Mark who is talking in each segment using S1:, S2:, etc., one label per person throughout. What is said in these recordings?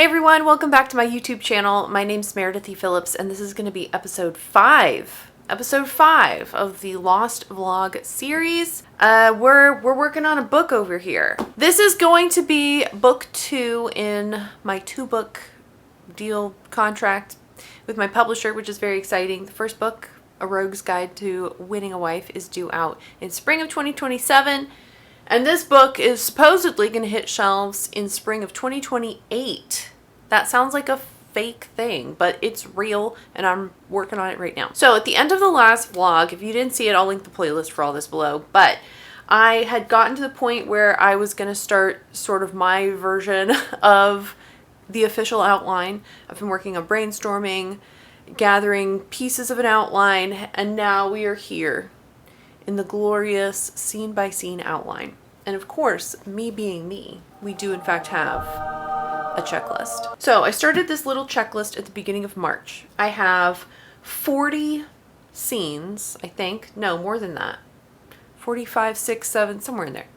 S1: Hey everyone, welcome back to my YouTube channel. My name's Meredith E. Phillips, and this is going to be episode 5 of the Lost Vlog series. We're working on a book over here. This is going to be book 2 in my 2-book deal contract with my publisher, which is very exciting. The first book, A Rogue's Guide to Winning a Wife, is due out in spring of 2027. And this book is supposedly going to hit shelves in spring of 2028. That sounds like a fake thing, but it's real, and I'm working on it right now. So at the end of the last vlog, if you didn't see it, I'll link the playlist for all this below, but I had gotten to the point where I was going to start sort of my version of the official outline. I've been working on brainstorming, gathering pieces of an outline, and now we are here in the glorious scene-by-scene outline. And of course, me being me, we do in fact have a checklist. So I started this little checklist at the beginning of March. I have 40 scenes, I think. No, more than that. 45, 6, 7, somewhere in there.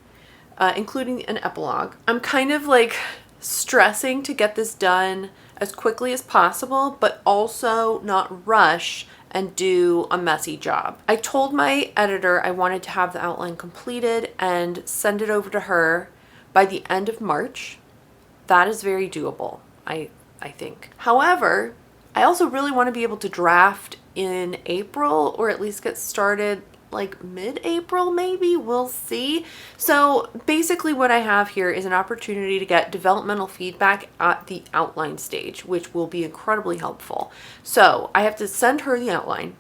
S1: Including an epilogue. I'm kind of like stressing to get this done as quickly as possible, but also not rush and do a messy job. I told my editor I wanted to have the outline completed and send it over to her by the end of March. That is very doable, I think. However, I also really want to be able to draft in April, or at least get started like mid-April maybe, we'll see. So basically what I have here is an opportunity to get developmental feedback at the outline stage, which will be incredibly helpful. So I have to send her the outline.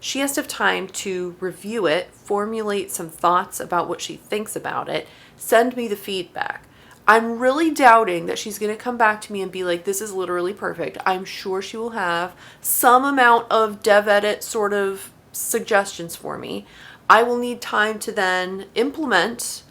S1: She has to have time to review it, formulate some thoughts about what she thinks about it, send me the feedback. I'm really doubting that she's going to come back to me and be like, this is literally perfect. I'm sure she will have some amount of dev edit sort of suggestions for me. I will need time to then implement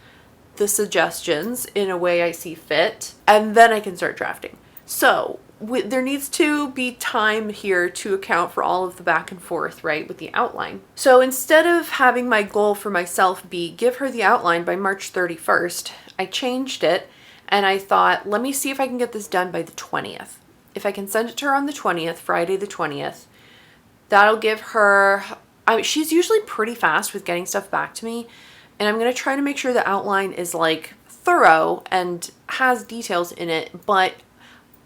S1: the suggestions in a way I see fit, and then I can start drafting. So there needs to be time here to account for all of the back and forth, right, with the outline. So instead of having my goal for myself be give her the outline by March 31st, I changed it and I thought, let me see if I can get this done by the 20th. If I can send it to her on the 20th, Friday the 20th, that'll give her, she's usually pretty fast with getting stuff back to me, and I'm going to try to make sure the outline is like thorough and has details in it, but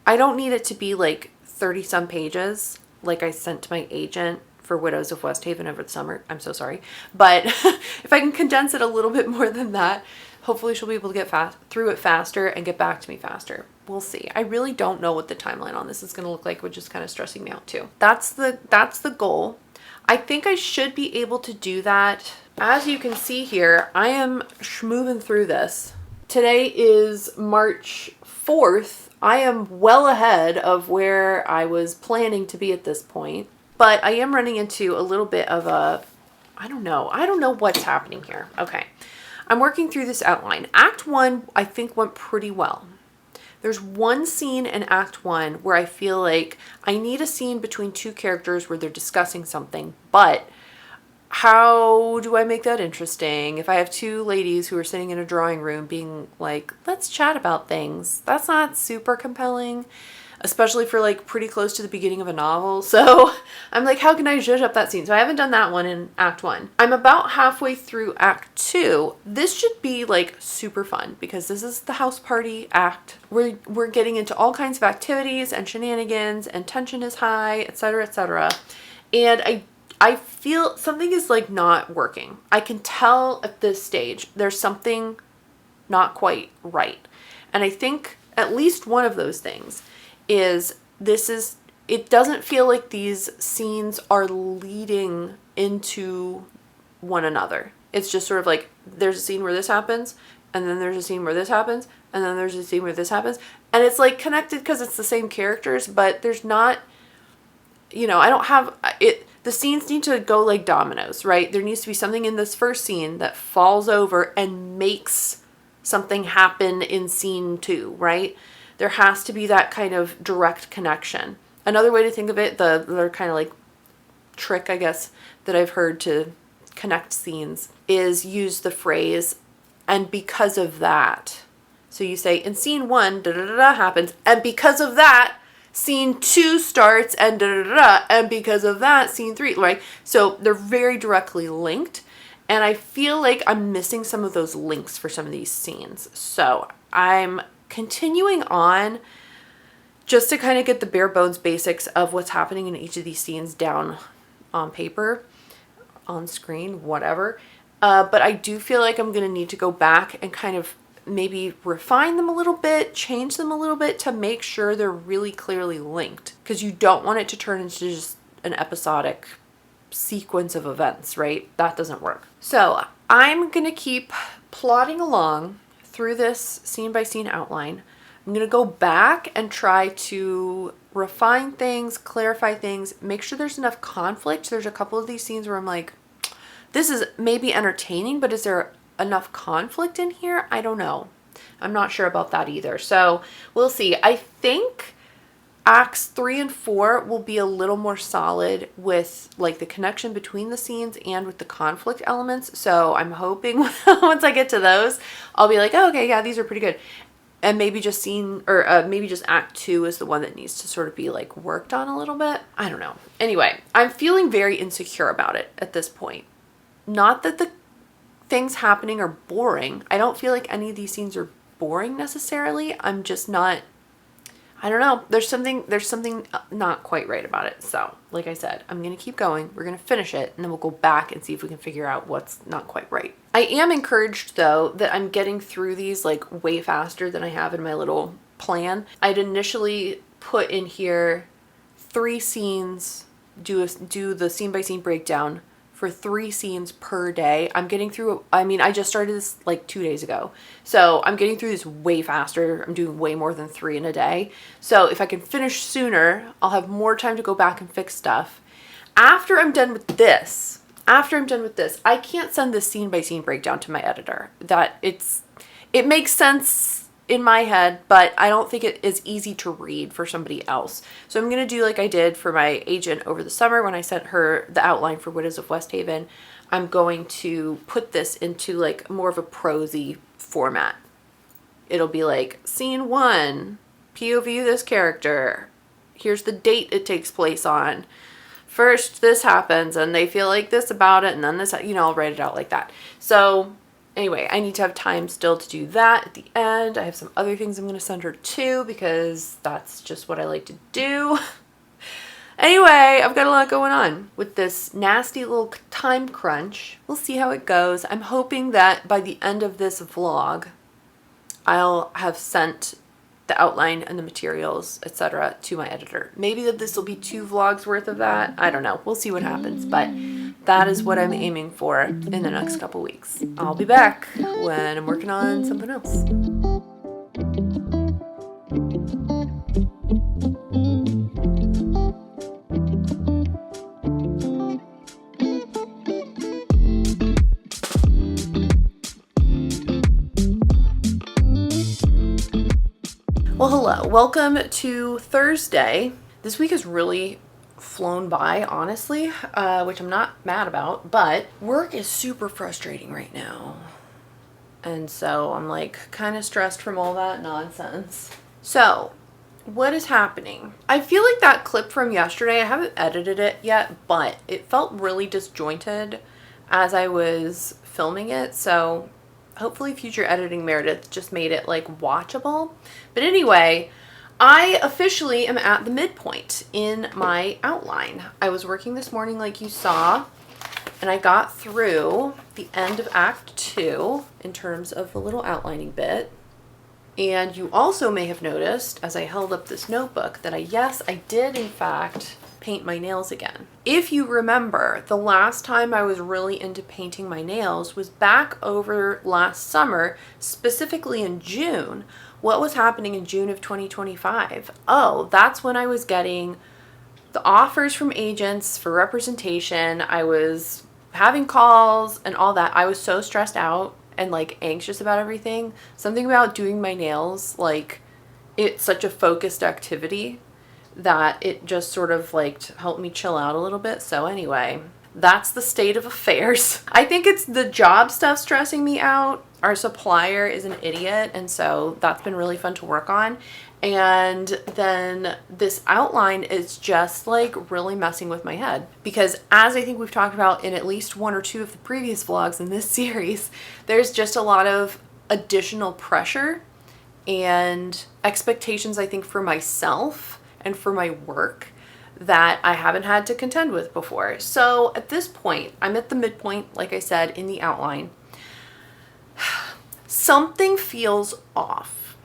S1: I don't need it to be like 30 some pages like I sent to my agent for Widows of West Haven over the summer. I'm so sorry. But if I can condense it a little bit more than that, hopefully she'll be able to get through it faster and get back to me faster. We'll see. I really don't know what the timeline on this is going to look like, which is kind of stressing me out too. That's the goal. I think I should be able to do that. As you can see here, I am schmoving through this. Today is March 4th. I am well ahead of where I was planning to be at this point, but I am running into a little bit of a, I don't know what's happening here. Okay. I'm working through this outline. Act 1, I think, went pretty well. There's one scene in Act 1 where I feel like I need a scene between two characters where they're discussing something, but how do I make that interesting? If I have two ladies who are sitting in a drawing room being like, let's chat about things, that's not super compelling, especially for like pretty close to the beginning of a novel. So I'm like, how can I zhuzh up that scene? So I haven't done that one in Act 1. I'm about halfway through Act 2. This should be like super fun because this is the house party act. We're getting into all kinds of activities and shenanigans, and tension is high, etc., etc. And I feel something is like not working. I can tell at this stage there's something not quite right. And I think at least one of those things is it doesn't feel like these scenes are leading into one another. It's just sort of like there's a scene where this happens, and then there's a scene where this happens, and then there's a scene where this happens. And it's like connected because it's the same characters, but there's not, I don't have it. The scenes need to go like dominoes, right? There needs to be something in this first scene that falls over and makes something happen in scene 2, right? There has to be that kind of direct connection. Another way to think of it, the other kind of like trick, I guess, that I've heard to connect scenes is use the phrase, and because of that, So you say, in scene 1, da-da-da-da happens, and because of that, scene 2 starts, and da-da-da-da, and because of that, scene 3, right? So they're very directly linked, and I feel like I'm missing some of those links for some of these scenes. So I'm continuing on just to kind of get the bare bones basics of what's happening in each of these scenes down on paper, on screen, whatever. But I do feel like I'm going to need to go back and kind of maybe refine them a little bit, change them a little bit to make sure they're really clearly linked, because you don't want it to turn into just an episodic sequence of events, right? That doesn't work. So I'm going to keep plodding along through this scene by scene outline. I'm going to go back and try to refine things, clarify things, make sure there's enough conflict. There's a couple of these scenes where I'm like, this is maybe entertaining, but is there enough conflict in here? I don't know. I'm not sure about that either. So we'll see. I think acts 3 and 4 will be a little more solid with like the connection between the scenes and with the conflict elements. So I'm hoping once I get to those, I'll be like, oh, okay, yeah, these are pretty good. And maybe just maybe just act 2 is the one that needs to sort of be like worked on a little bit. I don't know. Anyway, I'm feeling very insecure about it at this point. Not that the things happening are boring. I don't feel like any of these scenes are boring necessarily. I'm just not, I don't know. There's something not quite right about it. So like I said, I'm going to keep going. We're going to finish it and then we'll go back and see if we can figure out what's not quite right. I am encouraged though that I'm getting through these like way faster than I have in my little plan. I'd initially put in here 3 scenes, do the scene by scene breakdown for 3 scenes per day. I'm getting through, I mean, I just started this like 2 days ago. So I'm getting through this way faster. I'm doing way more than 3 in a day. So if I can finish sooner, I'll have more time to go back and fix stuff. After I'm done with this, I can't send this scene by scene breakdown to my editor. It makes sense in my head, but I don't think it is easy to read for somebody else. So I'm going to do like I did for my agent over the summer when I sent her the outline for Widows of West Haven. I'm going to put this into like more of a prosy format. It'll be like scene 1, POV this character. Here's the date it takes place on. First this happens and they feel like this about it, and then this, I'll write it out like that. So anyway, I need to have time still to do that at the end. I have some other things I'm going to send her to because that's just what I like to do. Anyway, I've got a lot going on with this nasty little time crunch. We'll see how it goes. I'm hoping that by the end of this vlog, I'll have sent the outline and the materials, etc. to my editor. Maybe that this will be 2 vlogs worth of that. I don't know. We'll see what happens, but that is what I'm aiming for in the next couple weeks. I'll be back when I'm working on something else. Well, hello. Welcome to Thursday. This week has really flown by, honestly, which I'm not mad about, but work is super frustrating right now. And so I'm like kind of stressed from all that nonsense. So what is happening? I feel like that clip from yesterday, I haven't edited it yet, but it felt really disjointed as I was filming it. So hopefully future editing Meredith just made it like watchable. But anyway, I officially am at the midpoint in my outline. I was working this morning like you saw, and I got through the end of Act 2 in terms of the little outlining bit. And you also may have noticed as I held up this notebook that I did in fact paint my nails again. If you remember, the last time I was really into painting my nails was back over last summer, specifically in June. What was happening in June of 2025? Oh, that's when I was getting the offers from agents for representation. I was having calls and all that. I was so stressed out and like anxious about everything. Something about doing my nails, like it's such a focused activity that it just sort of like helped me chill out a little bit. So anyway, that's the state of affairs. I think it's the job stuff stressing me out. Our supplier is an idiot, and so that's been really fun to work on. And then this outline is just like really messing with my head, because as I think we've talked about in at least one or two of the previous vlogs in this series, there's just a lot of additional pressure and expectations, I think, for myself and for my work that I haven't had to contend with before. So at this point, I'm at the midpoint, like I said, in the outline. Something feels off.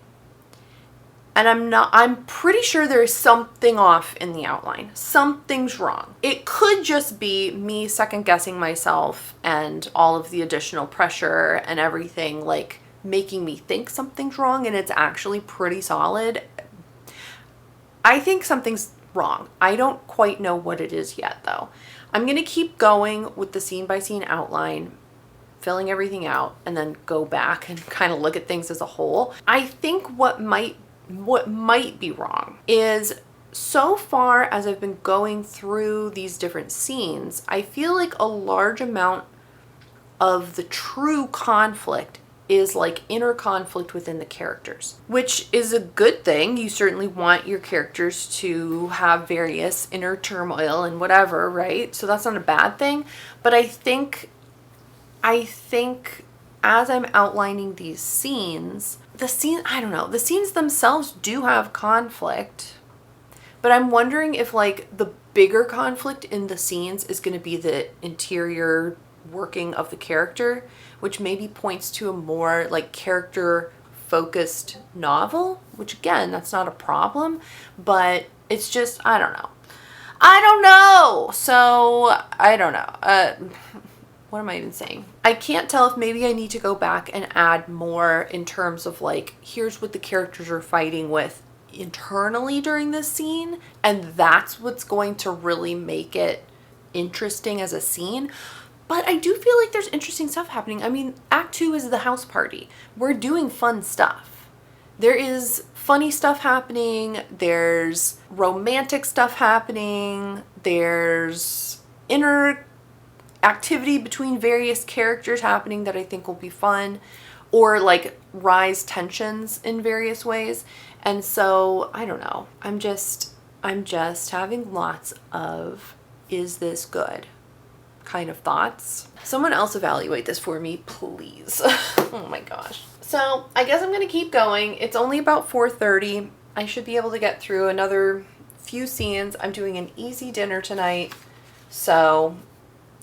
S1: And I'm pretty sure there's something off in the outline. Something's wrong. It could just be me second guessing myself and all of the additional pressure and everything like making me think something's wrong, and it's actually pretty solid. I think something's wrong. I don't quite know what it is yet though. I'm going to keep going with the scene by scene outline, filling everything out, and then go back and kind of look at things as a whole. I think what might be wrong is, so far as I've been going through these different scenes, I feel like a large amount of the true conflict is like inner conflict within the characters, which is a good thing. You certainly want your characters to have various inner turmoil and whatever, right? So that's not a bad thing. But I think as I'm outlining these scenes, I don't know, the scenes themselves do have conflict, but I'm wondering if like the bigger conflict in the scenes is going to be the interior working of the character, which maybe points to a more like character focused novel, which again, that's not a problem, but it's just, I don't know. So I don't know. What am I even saying? I can't tell if maybe I need to go back and add more in terms of like, here's what the characters are fighting with internally during this scene, and that's what's going to really make it interesting as a scene. But I do feel like there's interesting stuff happening. I mean, Act 2 is the house party. We're doing fun stuff. There is funny stuff happening. There's romantic stuff happening. There's inner activity between various characters happening that I think will be fun, or like rise tensions in various ways. And so I don't know, I'm just having lots of is this good kind of thoughts. Someone else evaluate this for me, please. Oh my gosh. So I guess I'm gonna keep going. It's only about 4:30. I should be able to get through another few scenes. I'm doing an easy dinner tonight, so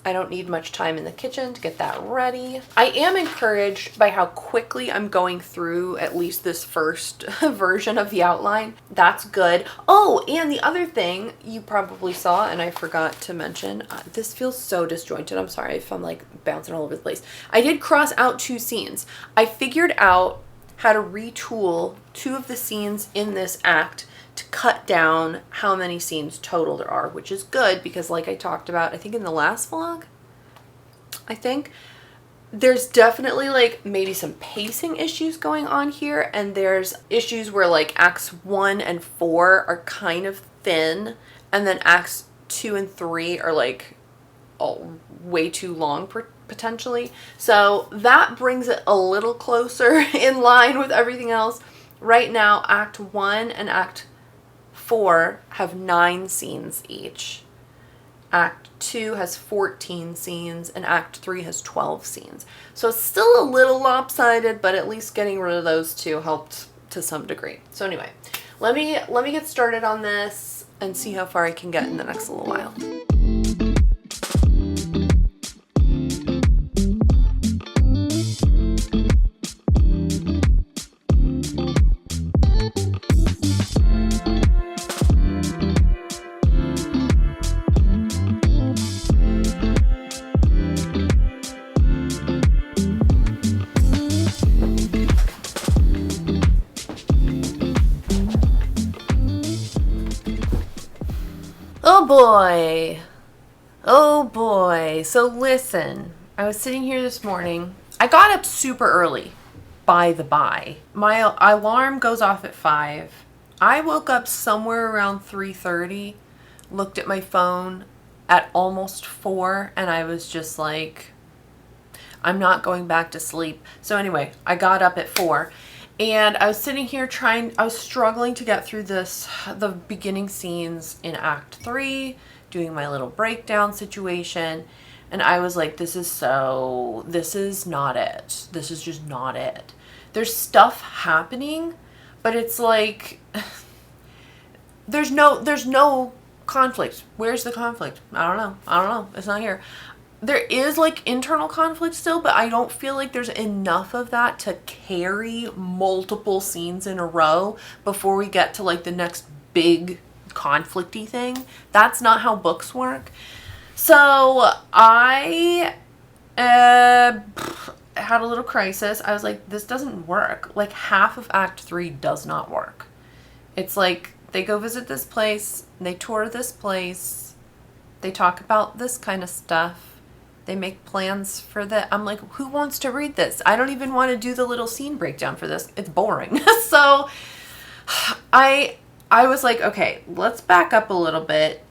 S1: I don't need much time in the kitchen to get that ready. I am encouraged by how quickly I'm going through at least this first version of the outline. That's good. Oh, and the other thing you probably saw, and I forgot to mention, this feels so disjointed. I'm sorry if I'm like bouncing all over the place. I did cross out 2 scenes. I figured out how to retool 2 of the scenes in this act to cut down how many scenes total there are, which is good because like I talked about, I think in the last vlog, there's definitely like maybe some pacing issues going on here, and there's issues where like acts 1 and 4 are kind of thin, and then acts 2 and 3 are like way too long potentially. So that brings it a little closer in line with everything else. Right now, Act 1 and Act 4 have 9 scenes each. Act 2 has 14 scenes, and Act 3 has 12 scenes. So it's still a little lopsided, but at least getting rid of those 2 helped to some degree. So anyway, let me get started on this and see how far I can get in the next little while. Oh boy. So listen, I was sitting here this morning. I got up super early, by the by. My alarm goes off at 5. I woke up somewhere around 3:30, looked at my phone at almost 4, and I was just like, I'm not going back to sleep. So anyway, I got up at 4 and I was sitting here I was struggling to get through the beginning scenes in Act 3, doing my little breakdown situation. And I was like, this is not it. This is just not it. There's stuff happening, but it's like, there's no conflict. Where's the conflict? I don't know. It's not here. There is like internal conflict still, but I don't feel like there's enough of that to carry multiple scenes in a row before we get to like the next big conflicty thing. That's not how books work. So I had a little crisis. I was like, this doesn't work. Like half of Act 3 does not work. It's like they go visit this place, they tour this place, they talk about this kind of stuff. They make plans for that. I'm like, who wants to read this? I don't even want to do the little scene breakdown for this. It's boring. So I was like, okay, let's back up a little bit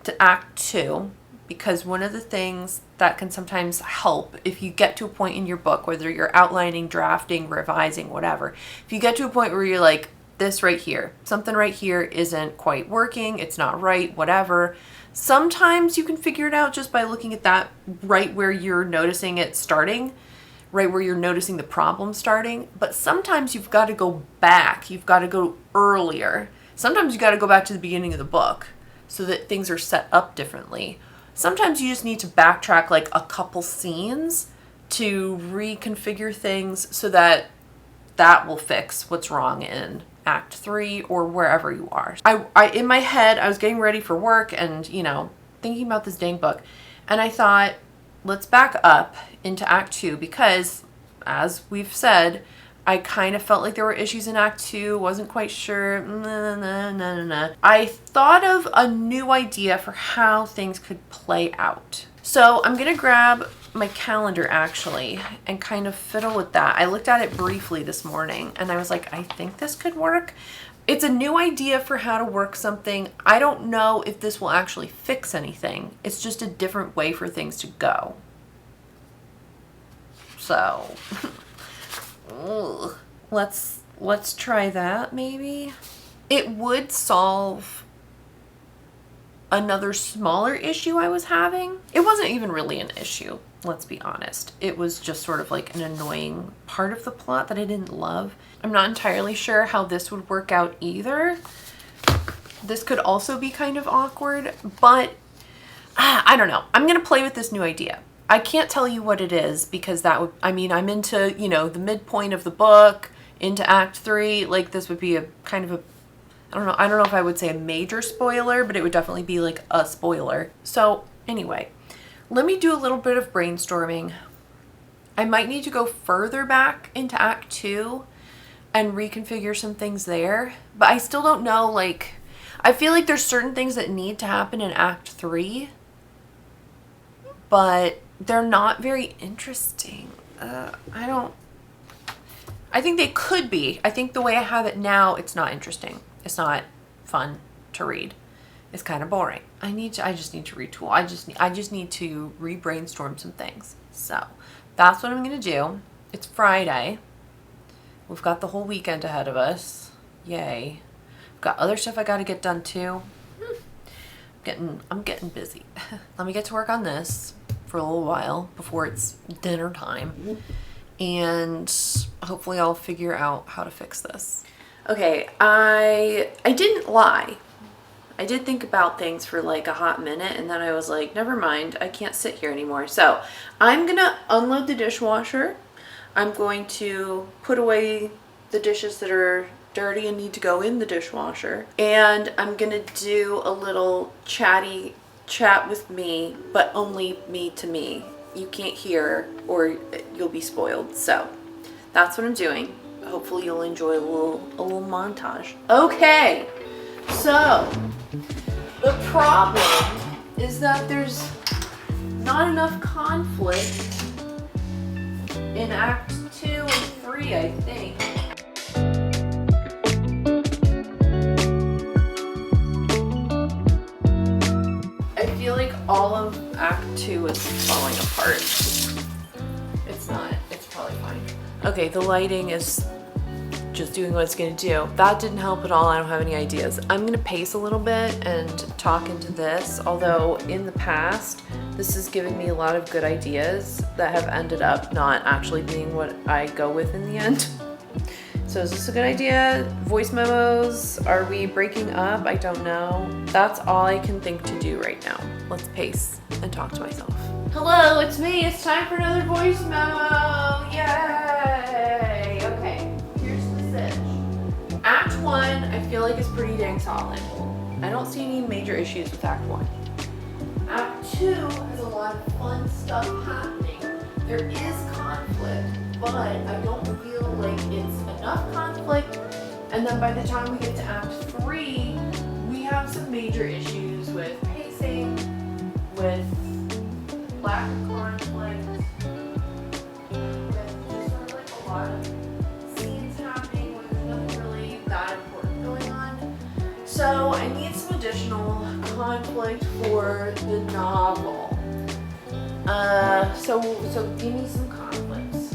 S1: to Act 2, because one of the things that can sometimes help if you get to a point in your book, whether you're outlining, drafting, revising, whatever, if you get to a point where you're like, this right here, something right here isn't quite working, it's not right, whatever. Sometimes you can figure it out just by looking at that right where you're noticing it starting, right where you're noticing the problem starting. But sometimes you've got to go back. You've got to go earlier. Sometimes you got to go back to the beginning of the book so that things are set up differently. Sometimes you just need to backtrack like a couple scenes to reconfigure things so that will fix what's wrong in Act 3 or wherever you are. I in my head, I was getting ready for work and, thinking about this dang book. And I thought, let's back up into Act 2 because, as we've said, I kind of felt like there were issues in Act 2, wasn't quite sure. I thought of a new idea for how things could play out. So I'm going to grab my calendar actually and kind of fiddle with that. I looked at it briefly this morning and I was like, I think this could work. It's a new idea for how to work something. I don't know if this will actually fix anything. It's just a different way for things to go. So let's try that maybe. It would solve another smaller issue I was having. It wasn't even really an issue, let's be honest. It was just sort of like an annoying part of the plot that I didn't love. I'm not entirely sure how this would work out either. This could also be kind of awkward, but I don't know. I'm going to play with this new idea. I can't tell you what it is because I'm into, the midpoint of the book, into Act 3. Like this would be a kind of a, I don't know if I would say a major spoiler, but it would definitely be like a spoiler. So anyway, let me do a little bit of brainstorming. I might need to go further back into Act 2 and reconfigure some things there, but I still don't know, like, I feel like there's certain things that need to happen in Act 3, but they're not very interesting. I think they could be. I think the way I have it now, it's not interesting. It's not fun to read. It's kind of boring. I just need to retool. I just need to re-brainstorm some things. So that's what I'm going to do. It's Friday. We've got the whole weekend ahead of us. Yay. I've got other stuff I got to get done too. I'm getting busy. Let me get to work on this for a little while before it's dinner time. And hopefully I'll figure out how to fix this. Okay, I didn't lie. I did think about things for like a hot minute and then I was like, never mind, I can't sit here anymore. So I'm gonna unload the dishwasher. I'm going to put away the dishes that are dirty and need to go in the dishwasher. And I'm gonna do a little chat with me, but only me to me. You can't hear or you'll be spoiled. So that's what I'm doing. Hopefully you'll enjoy a little montage. Okay, so the problem is that there's not enough conflict in Act 2 and 3, I think. I feel like all of Act 2 is falling apart. Okay, the lighting is just doing what it's gonna do. That didn't help at all. I don't have any ideas. I'm gonna pace a little bit and talk into this, although in the past, this has given me a lot of good ideas that have ended up not actually being what I go with in the end. So is this a good idea? Voice memos, are we breaking up? I don't know. That's all I can think to do right now. Let's pace and talk to myself. Hello, it's me. It's time for another voice memo. Yay! Okay, here's the sitch. Act 1, I feel like is pretty dang solid. I don't see any major issues with Act 1. Act 2 has a lot of fun stuff happening. There is conflict, but I don't feel like it's enough conflict. And then by the time we get to Act 3, we have some major issues with pacing, with lack of conflict, with just sort of like a lot of scenes happening where there's nothing really that important going on. So I need some additional conflict for the novel. So give me some conflicts.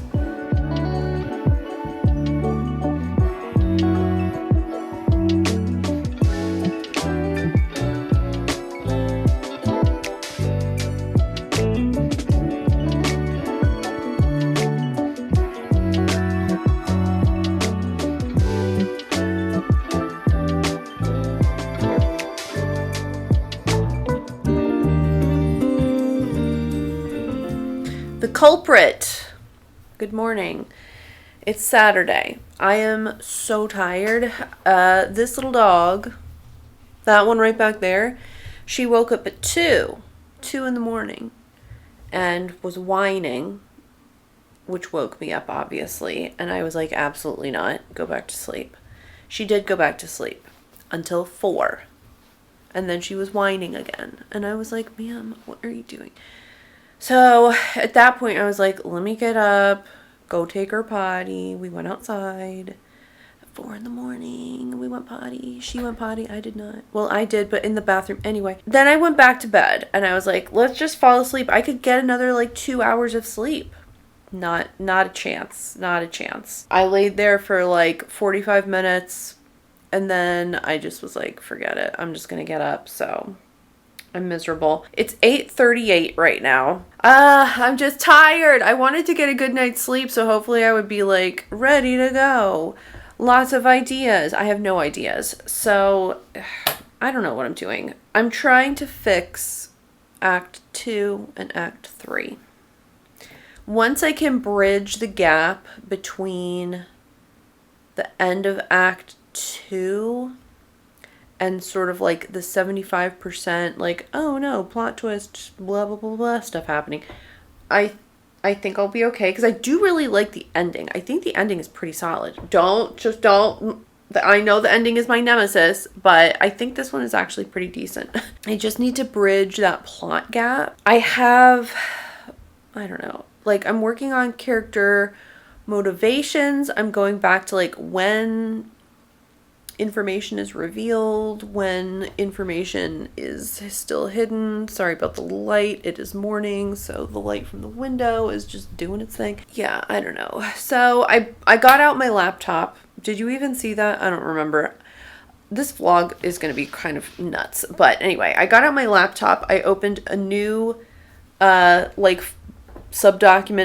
S1: The culprit. Good morning. It's Saturday. I am so tired. This little dog, that one right back there, she woke up at 2 in the morning and was whining, which woke me up obviously. And I was like, absolutely not. Go back to sleep. She did go back to sleep until 4. And then she was whining again. And I was like, ma'am, what are you doing? So at that point, I was like, let me get up, go take her potty. We went outside at 4 in the morning. We went potty. She went potty. I did not. Well, I did, but in the bathroom anyway. Then I went back to bed and I was like, let's just fall asleep. I could get another like 2 hours of sleep. Not a chance. Not a chance. I laid there for like 45 minutes and then I just was like, forget it. I'm just going to get up. So I'm miserable. It's 8:38 right now. I'm just tired. I wanted to get a good night's sleep, so hopefully I would be like ready to go. Lots of ideas. I have no ideas. So I don't know what I'm doing. I'm trying to fix Act 2 and Act 3. Once I can bridge the gap between the end of Act 2 and sort of like the 75% like, oh no, plot twist, blah, blah, blah, blah stuff happening. I think I'll be okay because I do really like the ending. I think the ending is pretty solid. I know the ending is my nemesis, but I think this one is actually pretty decent. I just need to bridge that plot gap. I don't know, like I'm working on character motivations. I'm going back to like when information is revealed, when information is still hidden. Sorry about the light. It is morning, so the light from the window is just doing its thing. Yeah, I don't know. So I got out my laptop. Did you even see that? I don't remember. This vlog is going to be kind of nuts. But anyway, I got out my laptop. I opened a new subdocument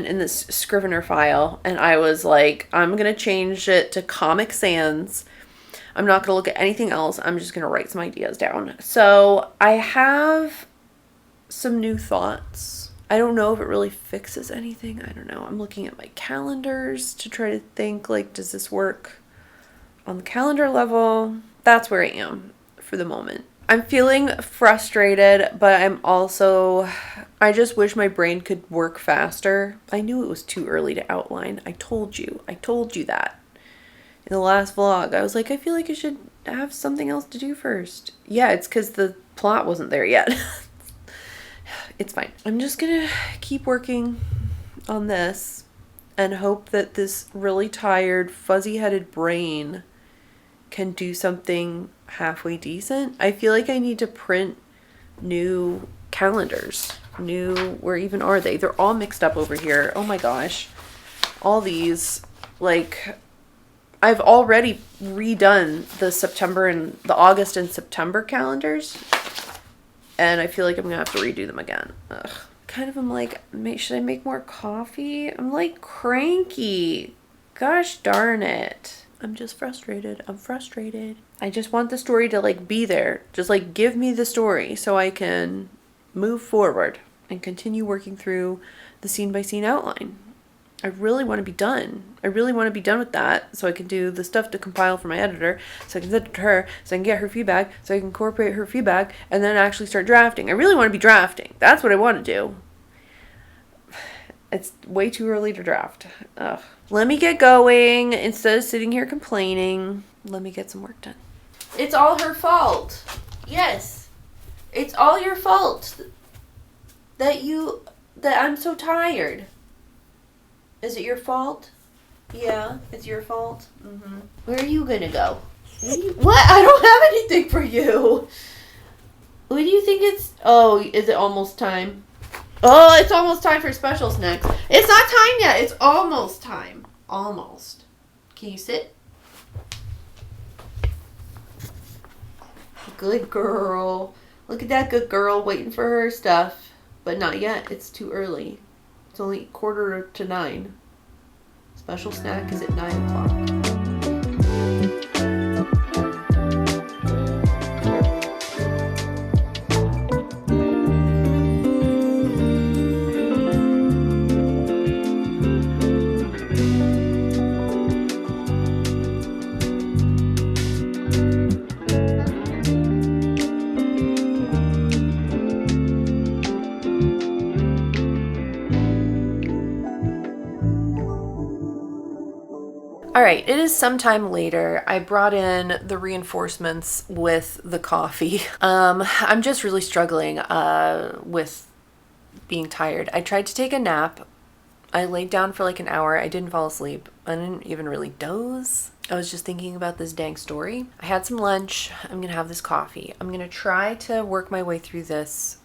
S1: in this Scrivener file, and I was like, I'm going to change it to Comic Sans. I'm not going to look at anything else. I'm just going to write some ideas down. So I have some new thoughts. I don't know if it really fixes anything. I don't know. I'm looking at my calendars to try to think, like, does this work on the calendar level? That's where I am for the moment. I'm feeling frustrated, but I just wish my brain could work faster. I knew it was too early to outline. I told you that. In the last vlog, I was like, I feel like I should have something else to do first. Yeah, it's because the plot wasn't there yet. It's fine. I'm just gonna keep working on this and hope that this really tired, fuzzy-headed brain can do something halfway decent. I feel like I need to print new calendars. Where even are they? They're all mixed up over here. Oh my gosh. all these, like, I've already redone the September and the August and September calendars, and I feel like I'm gonna have to redo them again. Ugh. Kind of, I'm like, should I make more coffee? I'm like cranky. Gosh darn it. I'm just frustrated. I'm frustrated. I just want the story to like be there. Just like give me the story so I can move forward and continue working through the scene by scene outline. I really want to be done. I really want to be done with that so I can do the stuff to compile for my editor, so I can send it to her, so I can get her feedback, so I can incorporate her feedback, and then actually start drafting. I really want to be drafting. That's what I want to do. It's way too early to draft. Ugh. Let me get going instead of sitting here complaining. Let me get some work done. It's all her fault. Yes. It's all your fault that I'm so tired. Is it your fault? Yeah, it's your fault. Mm-hmm. Where are you gonna go? What? I don't have anything for you. What do you think it's... Oh, is it almost time? Oh, it's almost time for special snacks. It's not time yet. It's almost time. Almost. Can you sit? Good girl. Look at that good girl waiting for her stuff. But not yet. It's too early. It's only 8:45. Special snack is at 9 o'clock. All right, it is sometime later. I brought in the reinforcements with the coffee. I'm just really struggling with being tired. I tried to take a nap. I laid down for like an hour. I didn't fall asleep. I didn't even really doze. I was just thinking about this dang story. I had some lunch. I'm going to have this coffee. I'm going to try to work my way through this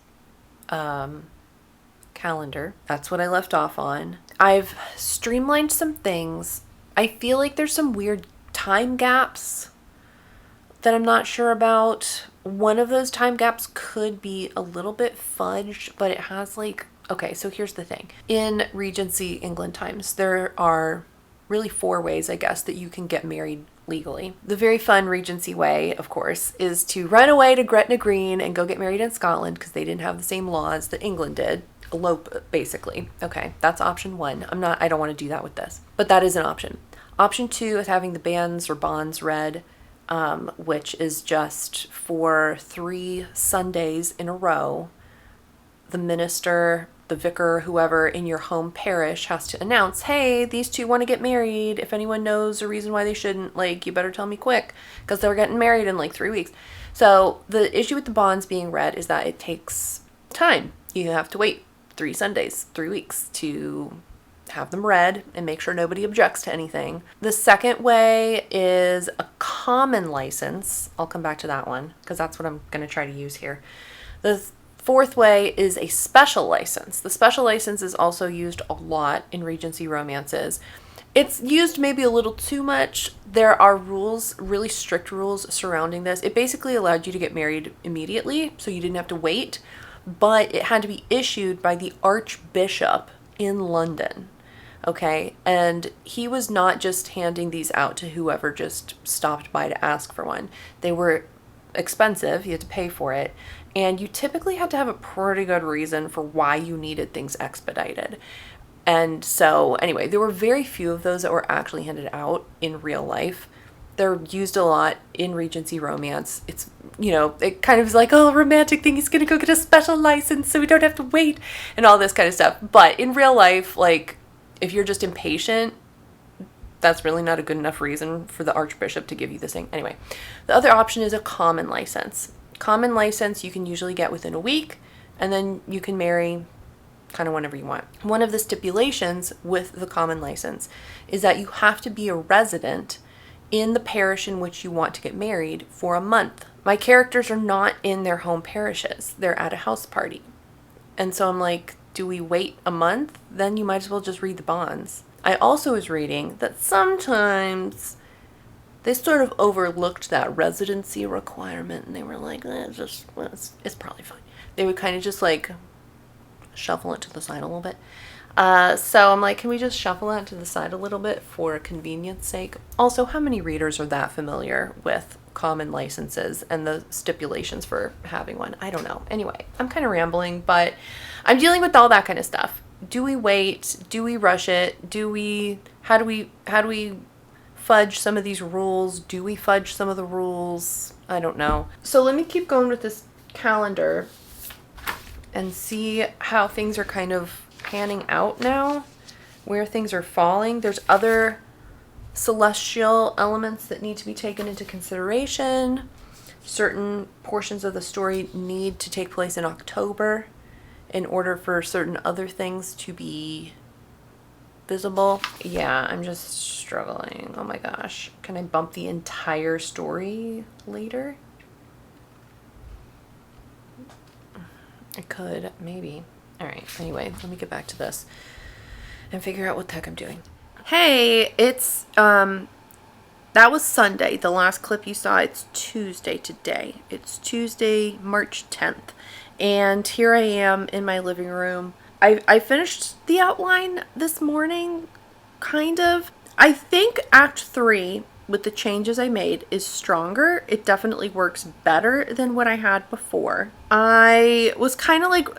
S1: calendar. That's what I left off on. I've streamlined some things. I feel like there's some weird time gaps that I'm not sure about. One of those time gaps could be a little bit fudged, but it has like... Okay, so here's the thing. In Regency England times, there are really 4 ways, I guess, that you can get married legally. The very fun Regency way, of course, is to run away to Gretna Green and go get married in Scotland because they didn't have the same laws that England did. Elope, basically. Okay, that's option 1. I don't want to do that with this, but that is an option. Option 2 is having the banns or bonds read, which is just for 3 Sundays in a row. The minister, the vicar, whoever in your home parish has to announce, hey, these 2 want to get married. If anyone knows a reason why they shouldn't, like, you better tell me quick because they're getting married in like 3 weeks. So the issue with the bonds being read is that it takes time. You have to wait 3 Sundays, 3 weeks to have them read and make sure nobody objects to anything. The second way is a common license. I'll come back to that one because that's what I'm going to try to use here. The fourth way is a special license. The special license is also used a lot in Regency romances. It's used maybe a little too much. There are rules, really strict rules surrounding this. It basically allowed you to get married immediately, so you didn't have to wait, but it had to be issued by the Archbishop in London. Okay, and he was not just handing these out to whoever just stopped by to ask for one. They were expensive, you had to pay for it, and you typically had to have a pretty good reason for why you needed things expedited. And so anyway, there were very few of those that were actually handed out in real life. They're used a lot in Regency romance. It's, it kind of is like, oh, romantic thing, he's gonna go get a special license so we don't have to wait and all this kind of stuff. But in real life, like, if you're just impatient, that's really not a good enough reason for the Archbishop to give you this thing. Anyway, the other option is a common license. Common license you can usually get within a week, and then you can marry kind of whenever you want. One of the stipulations with the common license is that you have to be a resident in the parish in which you want to get married for a month. My characters are not in their home parishes. They're at a house party. And so I'm like, do we wait a month? Then you might as well just read the bonds. I also was reading that sometimes they sort of overlooked that residency requirement, and they were like, it's probably fine. They would kind of just like shuffle it to the side a little bit. So I'm like, can we just shuffle that to the side a little bit for convenience sake? Also, how many readers are that familiar with common licenses and the stipulations for having one? I don't know. Anyway, I'm kind of rambling, but I'm dealing with all that kind of stuff. Do we wait? Do we rush it? How do we fudge some of these rules? Do we fudge some of the rules? I don't know. So let me keep going with this calendar and see how things are kind of panning out now, where things are falling. There's other celestial elements that need to be taken into consideration. Certain portions of the story need to take place in October in order for certain other things to be visible. Yeah, I'm just struggling. Oh my gosh. Can I bump the entire story later? I could, maybe. All right, anyway, let me get back to this and figure out what the heck I'm doing. Hey, it's, that was Sunday. The last clip you saw, it's Tuesday today. It's Tuesday, March 10th. And here I am in my living room. I finished the outline this morning, kind of. I think Act 3, with the changes I made, is stronger. It definitely works better than what I had before. I was kind of like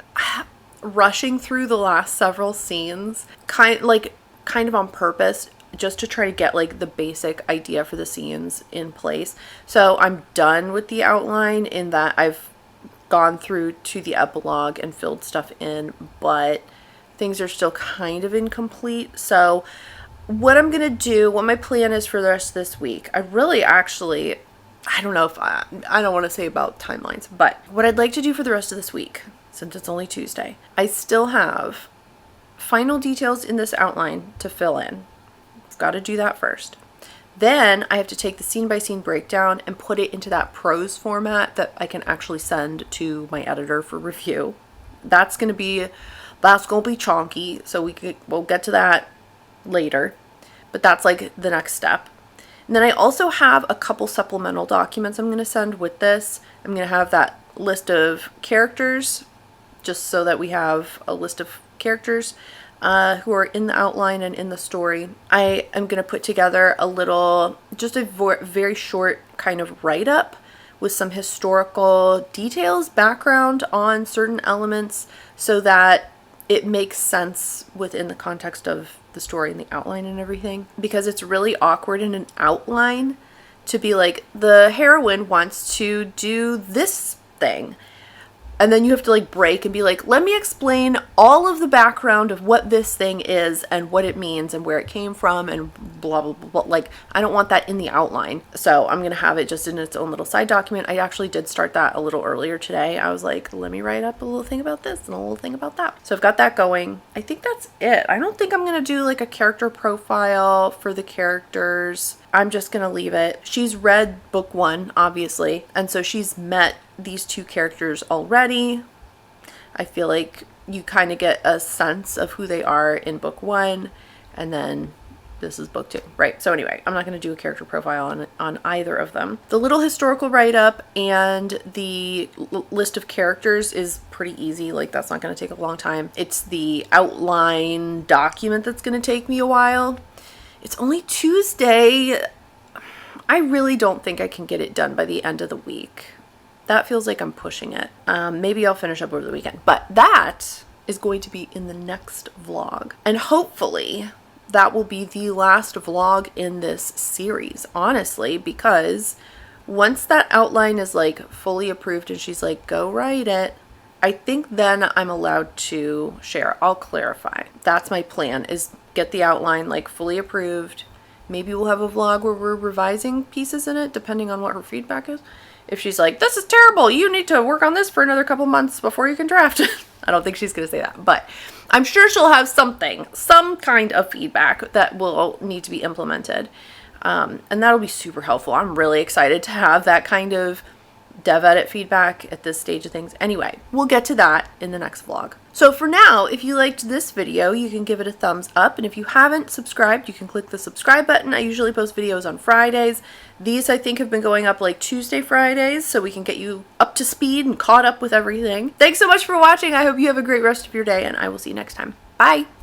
S1: rushing through the last several scenes, kind of on purpose, just to try to get like the basic idea for the scenes in place. So I'm done with the outline in that I've gone through to the epilogue and filled stuff in, but things are still kind of incomplete. So what I'm gonna do, what my plan is for the rest of this week, I don't know if I don't want to say about timelines, but what I'd like to do for the rest of this week, since it's only Tuesday, I still have final details in this outline to fill in. I've got to do that first. Then I have to take the scene by scene breakdown and put it into that prose format that I can actually send to my editor for review. That's gonna be chonky, so we'll get to that later, but that's like the next step. And then I also have a couple supplemental documents I'm going to send with this. I'm going to have that list of characters, just so that we have a list of characters who are in the outline and in the story. I am going to put together just a very short kind of write-up with some historical details, background on certain elements, so that it makes sense within the context of the story and the outline and everything. Because it's really awkward in an outline to be like, the heroine wants to do this thing, and then you have to like break and be like, let me explain all of the background of what this thing is and what it means and where it came from and blah blah blah. Like, I don't want that in the outline, so I'm gonna have it just in its own little side document. I actually did start that a little earlier today. I was like, let me write up a little thing about this and a little thing about that. So I've got that going. I think that's it. I don't think I'm gonna do like a character profile for the characters. I'm just gonna leave it. She's read book 1, obviously, and so she's met these two characters already. I feel like you kind of get a sense of who they are in book 1, and then this is book 2, right? So anyway, I'm not going to do a character profile on either of them. The little historical write-up and the list of characters is pretty easy. Like, that's not going to take a long time. It's the outline document that's going to take me a while. It's only Tuesday. I really don't think I can get it done by the end of the week. That feels like I'm pushing it. Maybe I'll finish up over the weekend, but that is going to be in the next vlog. And hopefully that will be the last vlog in this series, honestly, because once that outline is like fully approved and she's like, go write it, I think then I'm allowed to share. I'll clarify. That's my plan, is get the outline like fully approved. Maybe we'll have a vlog where we're revising pieces in it, depending on what her feedback is. If she's like, this is terrible, you need to work on this for another couple months before you can draft it. I don't think she's going to say that, but I'm sure she'll have some kind of feedback that will need to be implemented. And that'll be super helpful. I'm really excited to have that kind of dev edit feedback at this stage of things. Anyway, we'll get to that in the next vlog. So for now, if you liked this video, you can give it a thumbs up. And if you haven't subscribed, you can click the subscribe button. I usually post videos on Fridays. These, I think, have been going up like Tuesday, Fridays, so we can get you up to speed and caught up with everything. Thanks so much for watching. I hope you have a great rest of your day, and I will see you next time. Bye!